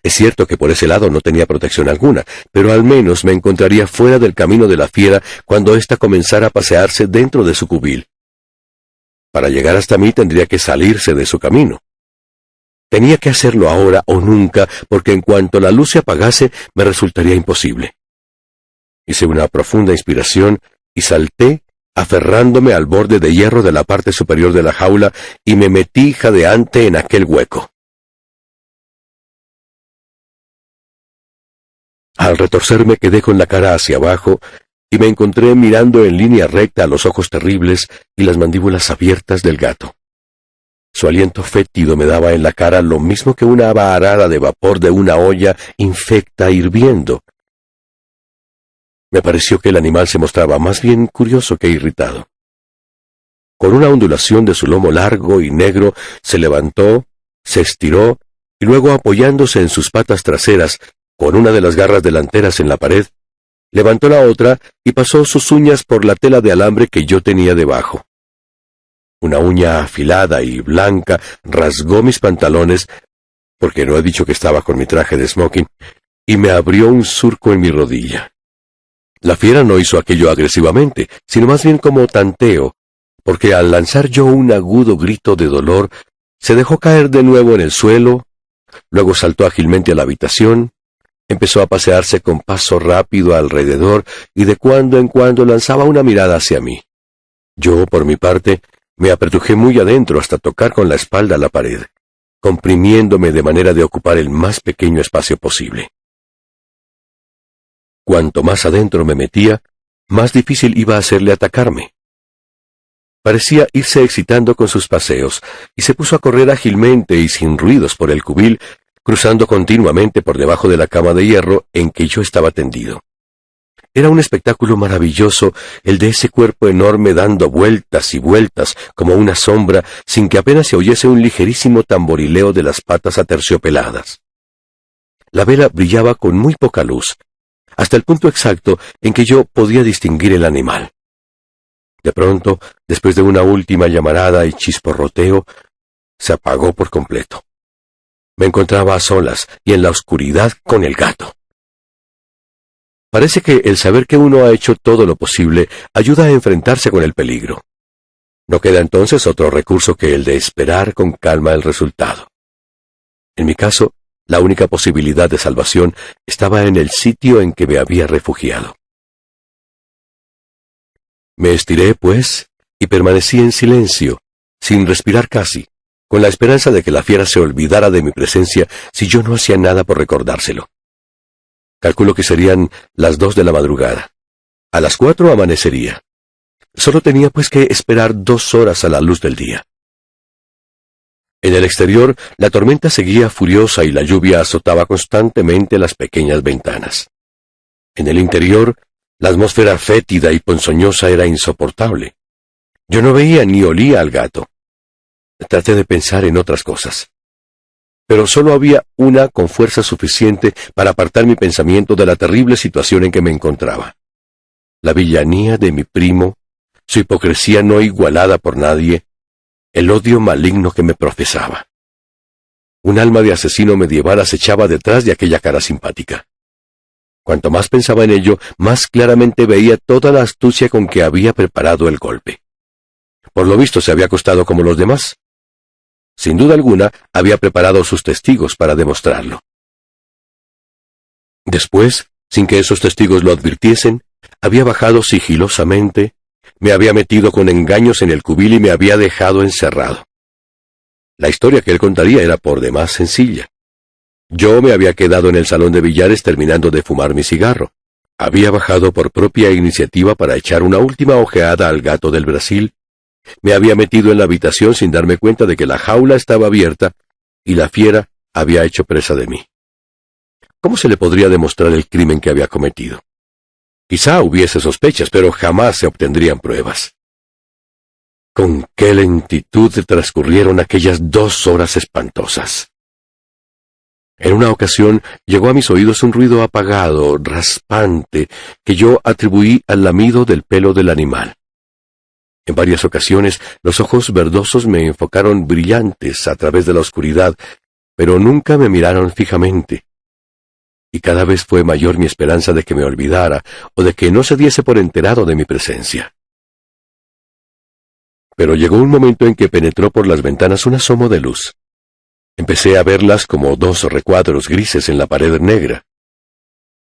Es cierto que por ese lado no tenía protección alguna, pero al menos me encontraría fuera del camino de la fiera cuando ésta comenzara a pasearse dentro de su cubil. Para llegar hasta mí tendría que salirse de su camino. Tenía que hacerlo ahora o nunca, porque en cuanto la luz se apagase, me resultaría imposible. Hice una profunda inspiración y salté, aferrándome al borde de hierro de la parte superior de la jaula, y me metí jadeante en aquel hueco. Al retorcerme quedé con la cara hacia abajo, y me encontré mirando en línea recta a los ojos terribles y las mandíbulas abiertas del gato. Su aliento fétido me daba en la cara lo mismo que una vaharada de vapor de una olla infecta hirviendo. Me pareció que el animal se mostraba más bien curioso que irritado. Con una ondulación de su lomo largo y negro, se levantó, se estiró, y luego apoyándose en sus patas traseras, con una de las garras delanteras en la pared, levantó la otra y pasó sus uñas por la tela de alambre que yo tenía debajo. Una uña afilada y blanca rasgó mis pantalones, porque no he dicho que estaba con mi traje de smoking, y me abrió un surco en mi rodilla. La fiera no hizo aquello agresivamente, sino más bien como tanteo, porque al lanzar yo un agudo grito de dolor, se dejó caer de nuevo en el suelo, luego saltó ágilmente a la habitación, empezó a pasearse con paso rápido alrededor y de cuando en cuando lanzaba una mirada hacia mí. Yo, por mi parte, me apretujé muy adentro hasta tocar con la espalda la pared, comprimiéndome de manera de ocupar el más pequeño espacio posible. Cuanto más adentro me metía, más difícil iba a hacerle atacarme. Parecía irse excitando con sus paseos, y se puso a correr ágilmente y sin ruidos por el cubil, cruzando continuamente por debajo de la cama de hierro en que yo estaba tendido. Era un espectáculo maravilloso el de ese cuerpo enorme dando vueltas y vueltas como una sombra sin que apenas se oyese un ligerísimo tamborileo de las patas aterciopeladas. La vela brillaba con muy poca luz, hasta el punto exacto en que yo podía distinguir el animal. De pronto, después de una última llamarada y chisporroteo, se apagó por completo. Me encontraba a solas y en la oscuridad con el gato. Parece que el saber que uno ha hecho todo lo posible ayuda a enfrentarse con el peligro. No queda entonces otro recurso que el de esperar con calma el resultado. En mi caso, la única posibilidad de salvación estaba en el sitio en que me había refugiado. Me estiré, pues, y permanecí en silencio, sin respirar casi, con la esperanza de que la fiera se olvidara de mi presencia si yo no hacía nada por recordárselo. Calculo que serían las 2 de la madrugada. A las 4 amanecería. Solo tenía pues que esperar 2 horas a la luz del día. En el exterior, la tormenta seguía furiosa y la lluvia azotaba constantemente las pequeñas ventanas. En el interior, la atmósfera fétida y ponzoñosa era insoportable. Yo no veía ni olía al gato. Traté de pensar en otras cosas. Pero solo había una con fuerza suficiente para apartar mi pensamiento de la terrible situación en que me encontraba. La villanía de mi primo, su hipocresía no igualada por nadie, el odio maligno que me profesaba. Un alma de asesino medieval acechaba detrás de aquella cara simpática. Cuanto más pensaba en ello, más claramente veía toda la astucia con que había preparado el golpe. Por lo visto se había acostado como los demás. Sin duda alguna, había preparado sus testigos para demostrarlo. Después, sin que esos testigos lo advirtiesen, había bajado sigilosamente, me había metido con engaños en el cubil y me había dejado encerrado. La historia que él contaría era por demás sencilla. Yo me había quedado en el salón de billares terminando de fumar mi cigarro. Había bajado por propia iniciativa para echar una última ojeada al gato del Brasil. Me había metido en la habitación sin darme cuenta de que la jaula estaba abierta y la fiera había hecho presa de mí. ¿Cómo se le podría demostrar el crimen que había cometido? Quizá hubiese sospechas, pero jamás se obtendrían pruebas. Con qué lentitud transcurrieron aquellas 2 horas espantosas. En una ocasión llegó a mis oídos un ruido apagado, raspante, que yo atribuí al lamido del pelo del animal. En varias ocasiones los ojos verdosos me enfocaron brillantes a través de la oscuridad, pero nunca me miraron fijamente. Y cada vez fue mayor mi esperanza de que me olvidara o de que no se diese por enterado de mi presencia. Pero llegó un momento en que penetró por las ventanas un asomo de luz. Empecé a verlas como 2 recuadros grises en la pared negra.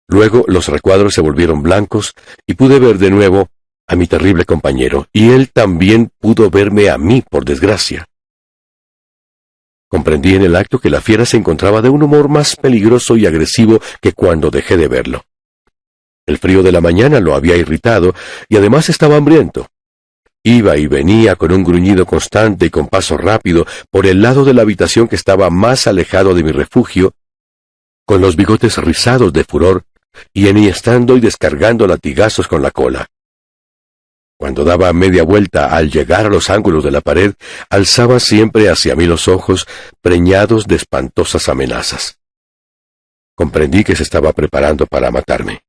Luego los recuadros se volvieron blancos y pude ver de nuevo a mi terrible compañero, y él también pudo verme a mí, por desgracia. Comprendí en el acto que la fiera se encontraba de un humor más peligroso y agresivo que cuando dejé de verlo. El frío de la mañana lo había irritado y además estaba hambriento. Iba y venía con un gruñido constante y con paso rápido por el lado de la habitación que estaba más alejado de mi refugio, con los bigotes rizados de furor y enhiestando y descargando latigazos con la cola. Cuando daba media vuelta al llegar a los ángulos de la pared, alzaba siempre hacia mí los ojos preñados de espantosas amenazas. Comprendí que se estaba preparando para matarme.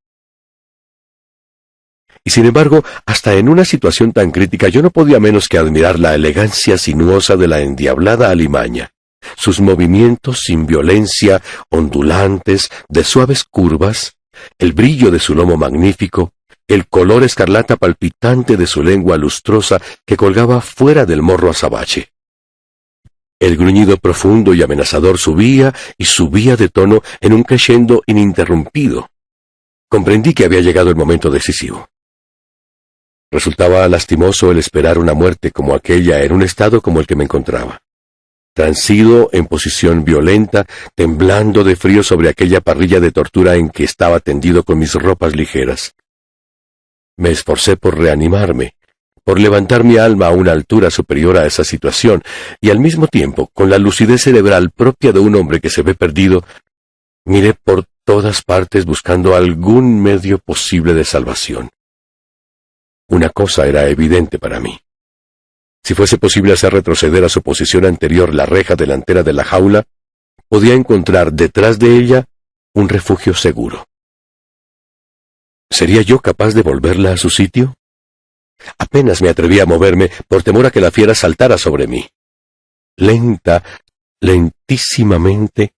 Y sin embargo, hasta en una situación tan crítica yo no podía menos que admirar la elegancia sinuosa de la endiablada alimaña, sus movimientos sin violencia, ondulantes, de suaves curvas, el brillo de su lomo magnífico, el color escarlata palpitante de su lengua lustrosa que colgaba fuera del morro azabache. El gruñido profundo y amenazador subía y subía de tono en un crescendo ininterrumpido. Comprendí que había llegado el momento decisivo. Resultaba lastimoso el esperar una muerte como aquella en un estado como el que me encontraba. Transido en posición violenta, temblando de frío sobre aquella parrilla de tortura en que estaba tendido con mis ropas ligeras. Me esforcé por reanimarme, por levantar mi alma a una altura superior a esa situación, y al mismo tiempo, con la lucidez cerebral propia de un hombre que se ve perdido, miré por todas partes buscando algún medio posible de salvación. Una cosa era evidente para mí. Si fuese posible hacer retroceder a su posición anterior la reja delantera de la jaula, podía encontrar detrás de ella un refugio seguro. ¿Sería yo capaz de volverla a su sitio? Apenas me atreví a moverme por temor a que la fiera saltara sobre mí. Lentísimamente,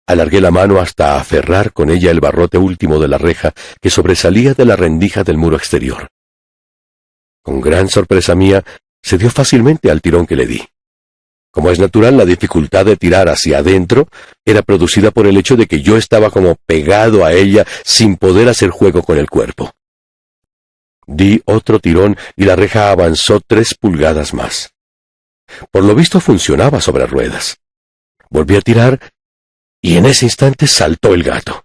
alargué la mano hasta aferrar con ella el barrote último de la reja que sobresalía de la rendija del muro exterior. Con gran sorpresa mía, se dio fácilmente al tirón que le di. Como es natural, la dificultad de tirar hacia adentro era producida por el hecho de que yo estaba como pegado a ella sin poder hacer juego con el cuerpo. Di otro tirón y la reja avanzó 3 pulgadas más. Por lo visto funcionaba sobre ruedas. Volví a tirar y en ese instante saltó el gato.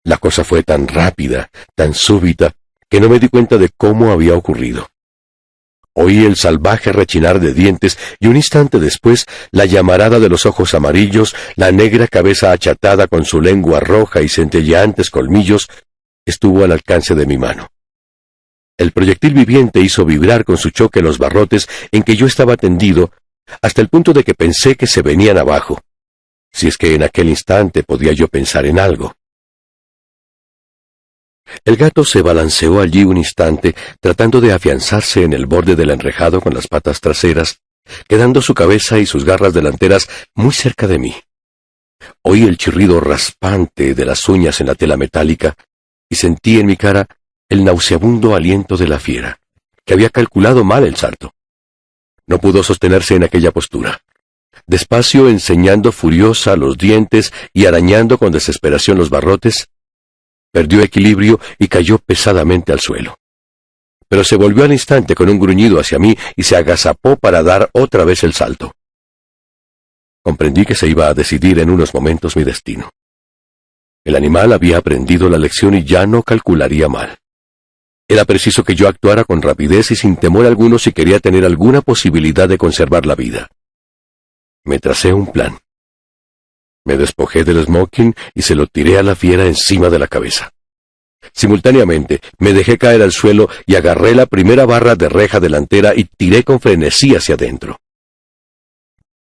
La cosa fue tan rápida, tan súbita, que no me di cuenta de cómo había ocurrido. Oí el salvaje rechinar de dientes y un instante después la llamarada de los ojos amarillos, la negra cabeza achatada con su lengua roja y centelleantes colmillos, estuvo al alcance de mi mano. El proyectil viviente hizo vibrar con su choque los barrotes en que yo estaba tendido, hasta el punto de que pensé que se venían abajo, si es que en aquel instante podía yo pensar en algo. El gato se balanceó allí un instante, tratando de afianzarse en el borde del enrejado con las patas traseras, quedando su cabeza y sus garras delanteras muy cerca de mí. Oí el chirrido raspante de las uñas en la tela metálica y sentí en mi cara el nauseabundo aliento de la fiera, que había calculado mal el salto. No pudo sostenerse en aquella postura. despacio enseñando furiosa los dientes y arañando con desesperación los barrotes, perdió equilibrio y cayó pesadamente al suelo. Pero se volvió al instante con un gruñido hacia mí y se agazapó para dar otra vez el salto. Comprendí que se iba a decidir en unos momentos mi destino. El animal había aprendido la lección y ya no calcularía mal. Era preciso que yo actuara con rapidez y sin temor alguno si quería tener alguna posibilidad de conservar la vida. Me tracé un plan. Me despojé del smoking y se lo tiré a la fiera encima de la cabeza. Simultáneamente me dejé caer al suelo y agarré la primera barra de reja delantera y tiré con frenesí hacia adentro.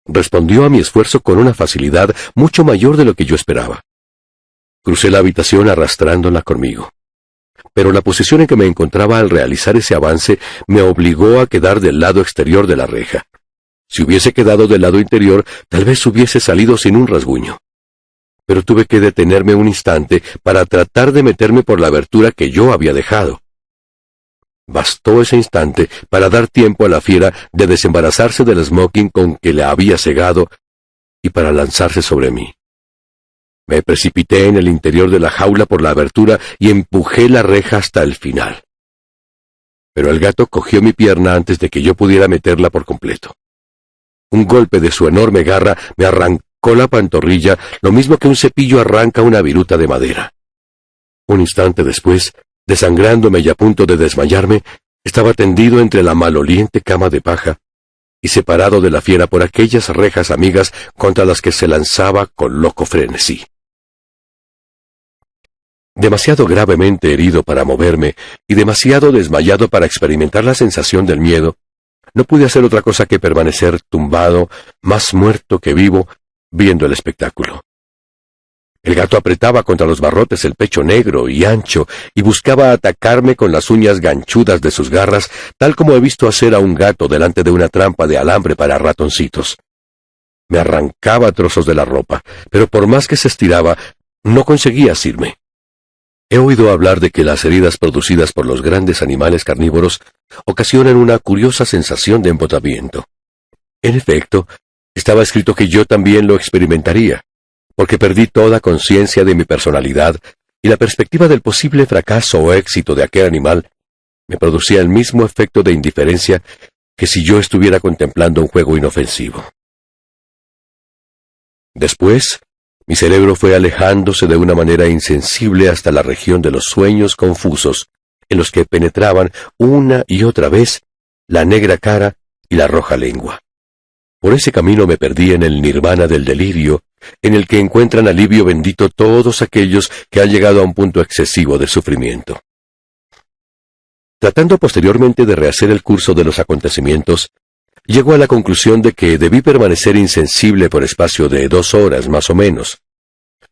Respondió a mi esfuerzo con una facilidad mucho mayor de lo que yo esperaba. Crucé la habitación arrastrándola conmigo. Pero la posición en que me encontraba al realizar ese avance me obligó a quedar del lado exterior de la reja. Si hubiese quedado del lado interior, tal vez hubiese salido sin un rasguño. Pero tuve que detenerme un instante para tratar de meterme por la abertura que yo había dejado. Bastó ese instante para dar tiempo a la fiera de desembarazarse del smoking con que le había cegado y para lanzarse sobre mí. Me precipité en el interior de la jaula por la abertura y empujé la reja hasta el final. Pero el gato cogió mi pierna antes de que yo pudiera meterla por completo. Un golpe de su enorme garra me arrancó la pantorrilla, lo mismo que un cepillo arranca una viruta de madera. Un instante después, desangrándome y a punto de desmayarme, estaba tendido entre la maloliente cama de paja y separado de la fiera por aquellas rejas amigas contra las que se lanzaba con loco frenesí. Demasiado gravemente herido para moverme y demasiado desmayado para experimentar la sensación del miedo, no pude hacer otra cosa que permanecer tumbado, más muerto que vivo, viendo el espectáculo. El gato apretaba contra los barrotes el pecho negro y ancho y buscaba atacarme con las uñas ganchudas de sus garras, tal como he visto hacer a un gato delante de una trampa de alambre para ratoncitos. Me arrancaba trozos de la ropa, pero por más que se estiraba, no conseguía asirme. He oído hablar de que las heridas producidas por los grandes animales carnívoros ocasionan una curiosa sensación de embotamiento. En efecto, estaba escrito que yo también lo experimentaría, porque perdí toda conciencia de mi personalidad y la perspectiva del posible fracaso o éxito de aquel animal me producía el mismo efecto de indiferencia que si yo estuviera contemplando un juego inofensivo. Después, mi cerebro fue alejándose de una manera insensible hasta la región de los sueños confusos, en los que penetraban una y otra vez la negra cara y la roja lengua. Por ese camino me perdí en el nirvana del delirio, en el que encuentran alivio bendito todos aquellos que han llegado a un punto excesivo de sufrimiento. Tratando posteriormente de rehacer el curso de los acontecimientos, llego a la conclusión de que debí permanecer insensible por espacio de 2 horas más o menos.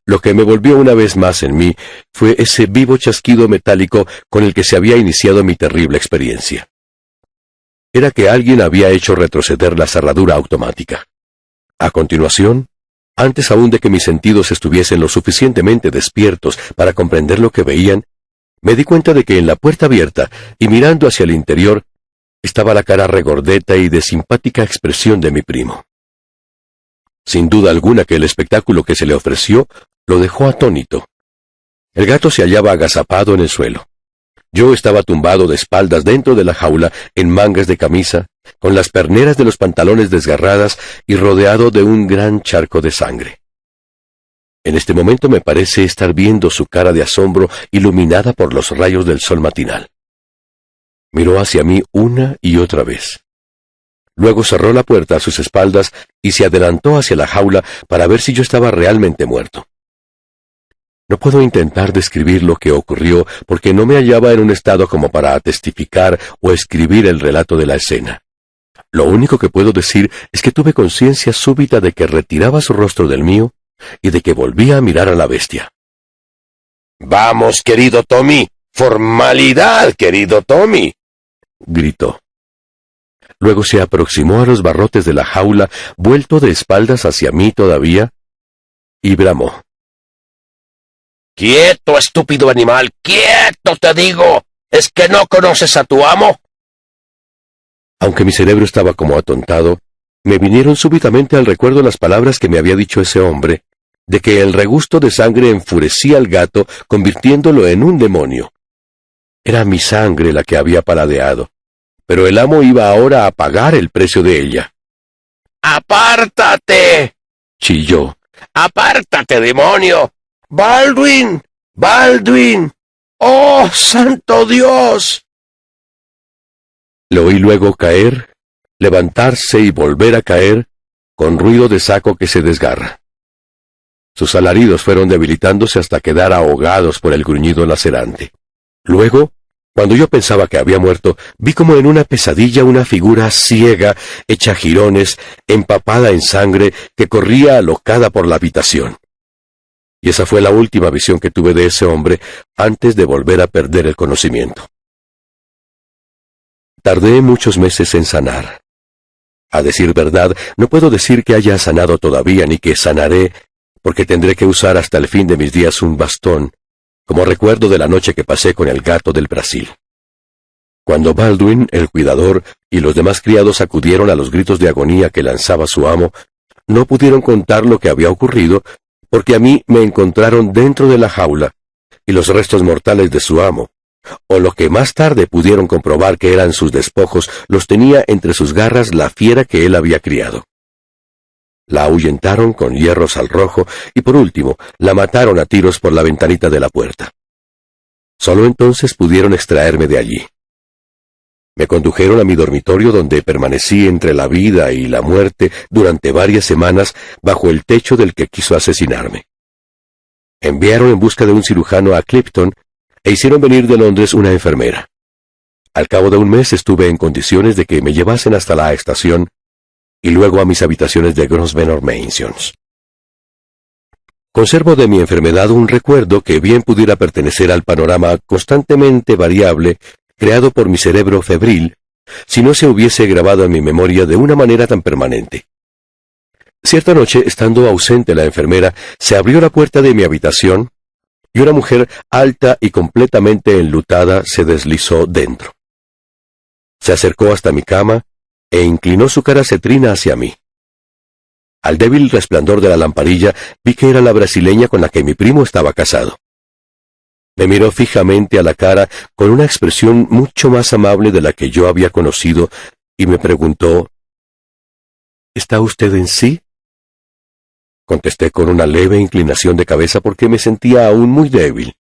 Lo que me volvió una vez más en mí fue ese vivo chasquido metálico con el que se había iniciado mi terrible experiencia. Era que alguien había hecho retroceder la cerradura automática. A continuación, antes aún de que mis sentidos estuviesen lo suficientemente despiertos para comprender lo que veían, me di cuenta de que en la puerta abierta y mirando hacia el interior estaba la cara regordeta y de simpática expresión de mi primo. Sin duda alguna que el espectáculo que se le ofreció lo dejó atónito. El gato se hallaba agazapado en el suelo. Yo estaba tumbado de espaldas dentro de la jaula, en mangas de camisa, con las perneras de los pantalones desgarradas y rodeado de un gran charco de sangre. En este momento me parece estar viendo su cara de asombro iluminada por los rayos del sol matinal. Miró hacia mí una y otra vez. Luego cerró la puerta a sus espaldas y se adelantó hacia la jaula para ver si yo estaba realmente muerto. No puedo intentar describir lo que ocurrió porque no me hallaba en un estado como para testificar o escribir el relato de la escena. Lo único que puedo decir es que tuve conciencia súbita de que retiraba su rostro del mío y de que volvía a mirar a la bestia. «¡Vamos, querido Tommy! ¡Formalidad, querido Tommy!», gritó. Luego se aproximó a los barrotes de la jaula, vuelto de espaldas hacia mí todavía, y bramó. «¡Quieto, estúpido animal! ¡Quieto, te digo! ¿Es que no conoces a tu amo?». Aunque mi cerebro estaba como atontado, me vinieron súbitamente al recuerdo las palabras que me había dicho ese hombre, de que el regusto de sangre enfurecía al gato, convirtiéndolo en un demonio. Era mi sangre la que había paladeado, pero el amo iba ahora a pagar el precio de ella. ¡Apártate!, chilló. ¡Apártate, demonio! ¡Baldwin! ¡Baldwin! ¡Oh, santo Dios! Lo oí luego caer, levantarse y volver a caer, con ruido de saco que se desgarra. Sus alaridos fueron debilitándose hasta quedar ahogados por el gruñido lacerante. Luego, cuando yo pensaba que había muerto, vi como en una pesadilla una figura ciega, hecha jirones, empapada en sangre, que corría alocada por la habitación. Y esa fue la última visión que tuve de ese hombre antes de volver a perder el conocimiento. Tardé muchos meses en sanar. A decir verdad, no puedo decir que haya sanado todavía ni que sanaré, porque tendré que usar hasta el fin de mis días un bastón, como recuerdo de la noche que pasé con el gato del Brasil. Cuando Baldwin, el cuidador, y los demás criados acudieron a los gritos de agonía que lanzaba su amo, no pudieron contar lo que había ocurrido, porque a mí me encontraron dentro de la jaula, y los restos mortales de su amo, o lo que más tarde pudieron comprobar que eran sus despojos, los tenía entre sus garras la fiera que él había criado. La ahuyentaron con hierros al rojo y por último la mataron a tiros por la ventanita de la puerta. Solo entonces pudieron extraerme de allí. Me condujeron a mi dormitorio donde permanecí entre la vida y la muerte durante varias semanas bajo el techo del que quiso asesinarme. Enviaron en busca de un cirujano a Clipton e hicieron venir de Londres una enfermera. Al cabo de un mes estuve en condiciones de que me llevasen hasta la estación y luego a mis habitaciones de Grosvenor Mansions. Conservo de mi enfermedad un recuerdo que bien pudiera pertenecer al panorama constantemente variable creado por mi cerebro febril, si no se hubiese grabado en mi memoria de una manera tan permanente. Cierta noche, estando ausente la enfermera, se abrió la puerta de mi habitación y una mujer alta y completamente enlutada se deslizó dentro. Se acercó hasta mi cama e inclinó su cara cetrina hacia mí. Al débil resplandor de la lamparilla vi que era la brasileña con la que mi primo estaba casado. Me miró fijamente a la cara con una expresión mucho más amable de la que yo había conocido y me preguntó, ¿está usted en sí? Contesté con una leve inclinación de cabeza porque me sentía aún muy débil.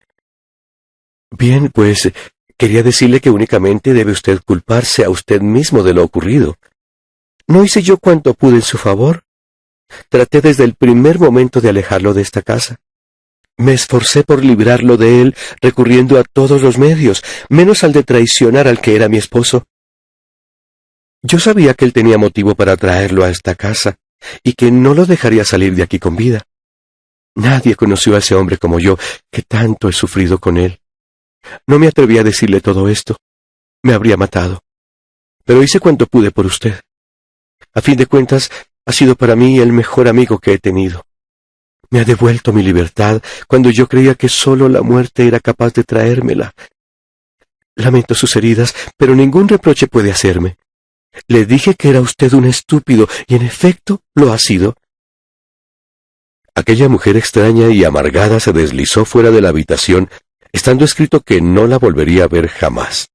Bien, pues, quería decirle que únicamente debe usted culparse a usted mismo de lo ocurrido. ¿No hice yo cuanto pude en su favor? Traté desde el primer momento de alejarlo de esta casa. Me esforcé por librarlo de él, recurriendo a todos los medios, menos al de traicionar al que era mi esposo. Yo sabía que él tenía motivo para traerlo a esta casa, y que no lo dejaría salir de aquí con vida. Nadie conoció a ese hombre como yo, que tanto he sufrido con él. No me atreví a decirle todo esto. Me habría matado. Pero hice cuanto pude por usted. A fin de cuentas, ha sido para mí el mejor amigo que he tenido. Me ha devuelto mi libertad cuando yo creía que solo la muerte era capaz de traérmela. Lamento sus heridas, pero ningún reproche puede hacerme. Le dije que era usted un estúpido, y en efecto lo ha sido. Aquella mujer extraña y amargada se deslizó fuera de la habitación, estando escrito que no la volvería a ver jamás.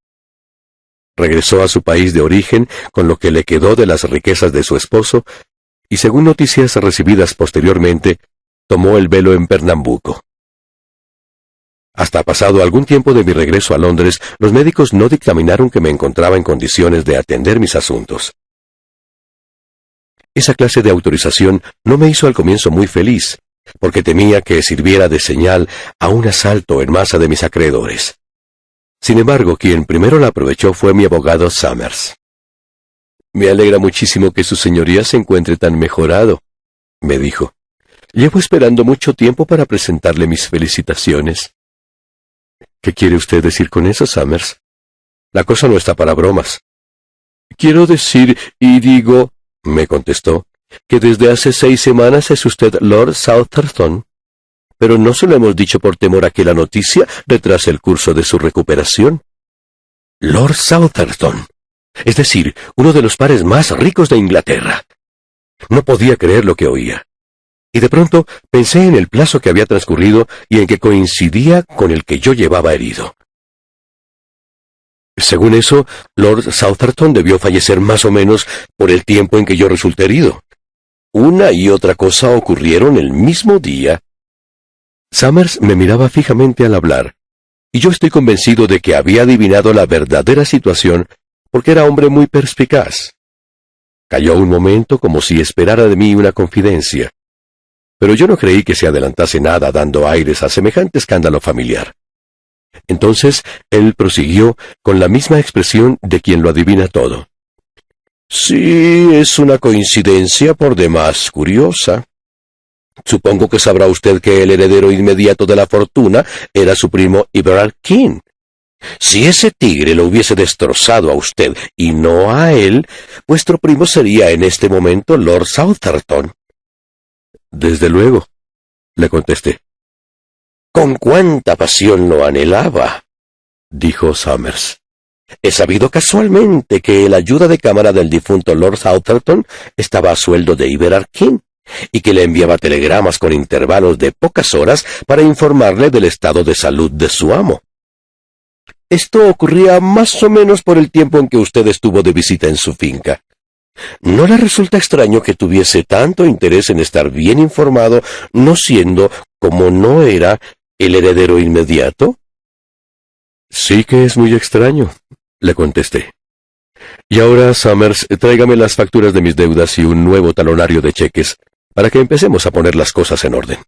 Regresó a su país de origen con lo que le quedó de las riquezas de su esposo, y según noticias recibidas posteriormente, tomó el velo en Pernambuco. Hasta pasado algún tiempo de mi regreso a Londres, los médicos no dictaminaron que me encontraba en condiciones de atender mis asuntos. Esa clase de autorización no me hizo al comienzo muy feliz, porque temía que sirviera de señal a un asalto en masa de mis acreedores. Sin embargo, quien primero la aprovechó fue mi abogado Summers. «Me alegra muchísimo que su señoría se encuentre tan mejorado», me dijo. «Llevo esperando mucho tiempo para presentarle mis felicitaciones». «¿Qué quiere usted decir con eso, Summers? La cosa no está para bromas». «Quiero decir, y digo», me contestó, «que desde hace 6 semanas es usted Lord Southampton. Pero no se lo hemos dicho por temor a que la noticia retrase el curso de su recuperación». «Lord Southampton, es decir, uno de los pares más ricos de Inglaterra. No podía creer lo que oía. Y de pronto pensé en el plazo que había transcurrido y en que coincidía con el que yo llevaba herido. Según eso, Lord Southampton debió fallecer más o menos por el tiempo en que yo resulté herido. Una y otra cosa ocurrieron el mismo día. Summers me miraba fijamente al hablar, y yo estoy convencido de que había adivinado la verdadera situación porque era hombre muy perspicaz. Calló un momento como si esperara de mí una confidencia, pero yo no creí que se adelantase nada dando aires a semejante escándalo familiar. Entonces él prosiguió con la misma expresión de quien lo adivina todo. Sí, es una coincidencia por demás curiosa. Supongo que sabrá usted que el heredero inmediato de la fortuna era su primo Everard King. Si ese tigre lo hubiese destrozado a usted y no a él, vuestro primo sería en este momento Lord Southampton. Desde luego, le contesté. Con cuánta pasión lo anhelaba, dijo Summers. He sabido casualmente que el ayuda de cámara del difunto Lord Southampton estaba a sueldo de Everard King, y que le enviaba telegramas con intervalos de pocas horas para informarle del estado de salud de su amo. Esto ocurría más o menos por el tiempo en que usted estuvo de visita en su finca. ¿No le resulta extraño que tuviese tanto interés en estar bien informado, no siendo, como no era, el heredero inmediato? Sí que es muy extraño, le contesté. Y ahora, Summers, tráigame las facturas de mis deudas y un nuevo talonario de cheques, para que empecemos a poner las cosas en orden.